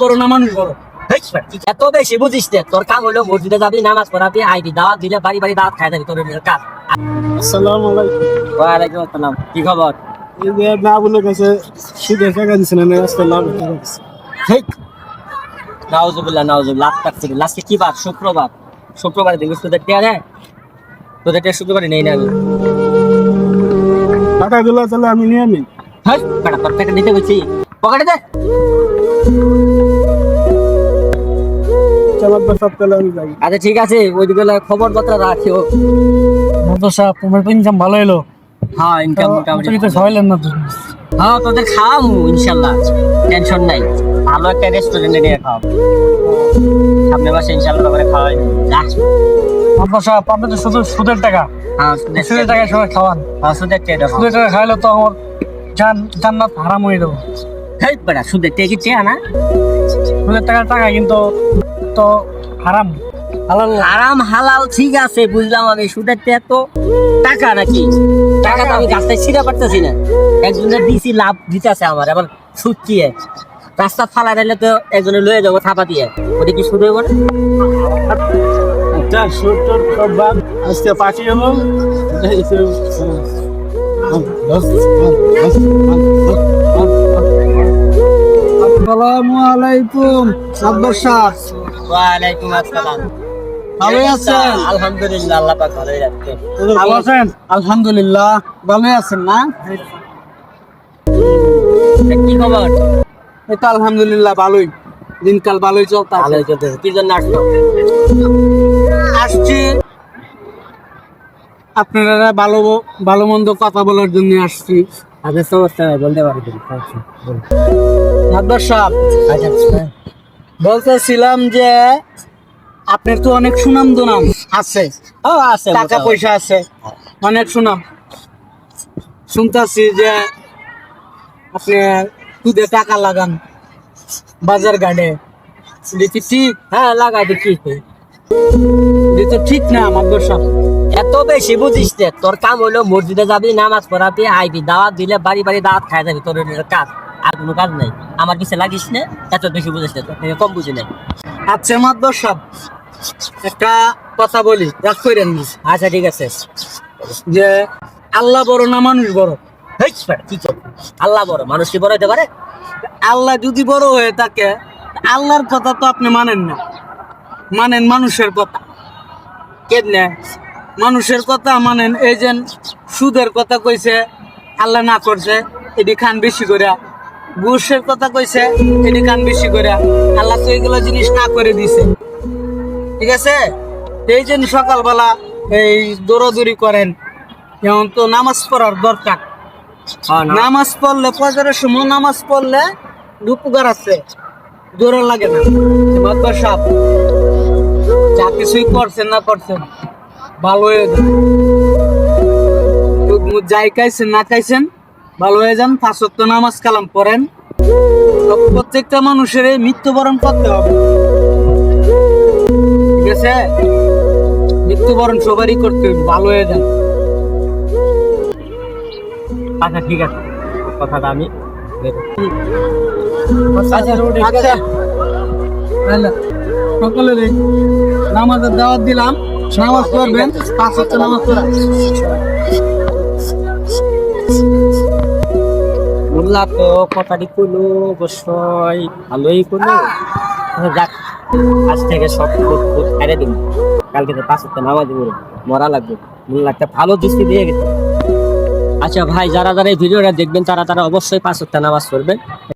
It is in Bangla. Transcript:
বড় না মানুষ বড়। এত বেশি বুঝিস নে, তোর কাম হলো মসজিদে যাবি, নামাজ পড়াবি, আইবি, দাওয়াত দিলে বাড়ি বাড়ি দাওয়াত খাই যাবি, তোর কাজ। আসসালামু আলাইকুম। ওয়ালাইকুম আসসালাম, কি খবর? এই যে না বলে কাছে সুদের টাকা দিছেন না, আজকে লাভ হতে পারছে। ঠিক। নাউজুবিল্লাহ নাউজুবিল্লাহ, আস্তাগফিরুল্লাহ। আজকে কি বার? শুক্রবার। শুক্রবারে দিন তোদের টিয়া দেয়? তোদের টিয়া শুক্রবারে নেই না আমি। টাকাগুলো তাহলে আমি নিয়ে নিই। হ্যাঁ বেটা, তোর টাকা দিতে বলছি, পকেটে দে। চালার দশ তাহলে আমি যাই। আচ্ছা ঠিক আছে, ওইদিকে খবর পত্র রাখিও। সাহেব তোমার তো ইনকাম ভালো এলো। হ্যাঁ ইনকাম মোটামুটি। তো খাওয়াইলেন না তো। হ্যাঁ তোদের খাওয়াবো ইনশাল্লাহ, টেনশন নাই। ভালো একটা রেস্টুরেন্টে নিয়ে খাওয়াবো সামনের মাসে ইনশাল্লাহ, তোকে খাওয়াই যা। সাহেব আপনি তো শুধু সুদের টাকা, হ্যাঁ সুদের টাকায় সবাই খাওয়ান। হ্যাঁ সুদের টেটা খাও। সুদের টাকা খাইলে তো আমার জান্নাত হারাম হয়ে যাবো। হেই বেটা, সুদের টেকি চেয়া না? সুদের টাকা কিন্তু তো হারাম। আরাম হালাল ঠিক আছে বুঝলাম আমি, সুদের টেয়া তো টাকা নাকি? টাকা তো আমি গাছটায় ছিঁড়া পারতেছি না, একজনের দিছি লাভ দিতেছে আমার, আবার সুদ কি রাস্তা ফালা দিলে তো একজনে লয়ে যাবো থাপা দিয়ে, ওটা কি সুদ হইব না? একটা সুদর বাদ আজকে পাঠিয়ে হলো। আসসালামু আলাইকুম আব্বাস সাহেব। ওয়ালাইকুম আসসালাম। ভালো আছেন? আলহামদুলিল্লাহ, আল্লাহ পাক ভালোই রাখছে। ভালো আছেন? আলহামদুলিল্লাহ ভালো আছেন না? কি খবর? এই তো আলহামদুলিল্লাহ ভালোই, দিনকাল ভালোই চলতে আছে। ভালোই চলতেছে। কি জন্য আসলো? আসছি আপনারা ভালো ভালো মন্দ কথা বলার জন্য আসছি। আচ্ছা সমস্যা নাই, বলতে পারি। আব্বাস সাহেব বলতেছিলাম যে আপনার তো অনেক সুনাম দুনাম আছে, আছে টাকা পয়সা আছে, অনেক সুনাম। শুনতেছি যে আপনি সুদে টাকা লাগান বাজার ঘাটে, দেখি ঠিক? হ্যাঁ লাগাই দেখি। এটা তো ঠিক না আব্বাস সাহেব। এত বেশি বুঝিস নে, তোর কাম হলো মসজিদে যাবি, নামাজ পড়াবি, আইবি, দাওয়াত দিলে বাড়ি বাড়ি দাওয়াত খাই যাবি, তোর কাজ। আর কোনো কাজ নাই। আমার পিছে লাগিস না, এত বেশি বুঝিস না, তোর থেকে কম বুঝি নাই। আচ্ছা আব্বাস সাহেব একটা কথা বলি, রাগ করেন না। আচ্ছা ঠিক আছে। যে আল্লাহ বড় না মানুষ বড়? হেই বেটা, কি চল? আল্লাহ বড়, মানুষ কি বড় হতে পারে? আল্লাহ যদি বড় হয়ে থাকে, আল্লাহর কথা তো আপনি মানেন না, মানেন মানুষের কথা। কেমনে মানুষের কথা মানেন? এই যে সুদের কথা কইছে, আল্লাহ না করছে, এটি খান বেশি করে। ঘুষের কথা কইছে, এটি খান বেশি করে। আল্লাহ তো এগুলো জিনিস না করে দিছে, ঠিক আছে? এই জন্য সকালবেলা এই দৌড়াদৌড়ি করেন। এখন তো নামাজ পড়ার দরকার। নামাজ পড়লে ফজরের সময় নামাজ পড়লে উপকার আছে, দৌড়া লাগে না। মাদবার সাহেব যা কিছুই করছেন না করছেন ভালো হয়ে যান, যাই খাইছেন না খাইছেন ভালো হয়ে যান। 5 ওয়াক্ত নামাজ কালাম পড়েন। প্রত্যেকটা মানুষের মৃত্যুবরণ করতে হবে, ঠিক আছে? মৃত্যুবরণ সবারই করতে হবে, ভালো হয়ে যান। আচ্ছা ঠিক আছে, কথাটা আমি আচ্ছা সকালে নামাজের দাওয়াত দিলাম, নামাজ পড়বেন, 5 ওয়াক্ত নামাজ পড়া। বললা তো কথাটি কইলো, অবশ্যই ভালোই কইলো। যাক, আজ থেকে সব খুদ ছেড়ে দিন। কালকে তো 5 ওয়াক্ত নামাজ পড়ব, মরা লাগবে। মোল্লা একটা ভালো দৃষ্টি দিয়ে গেছে। আচ্ছা ভাই, যারা যারা এই ভিডিওটা দেখবেন তারা অবশ্যই 5 ওয়াক্ত নামাজ পড়বেন।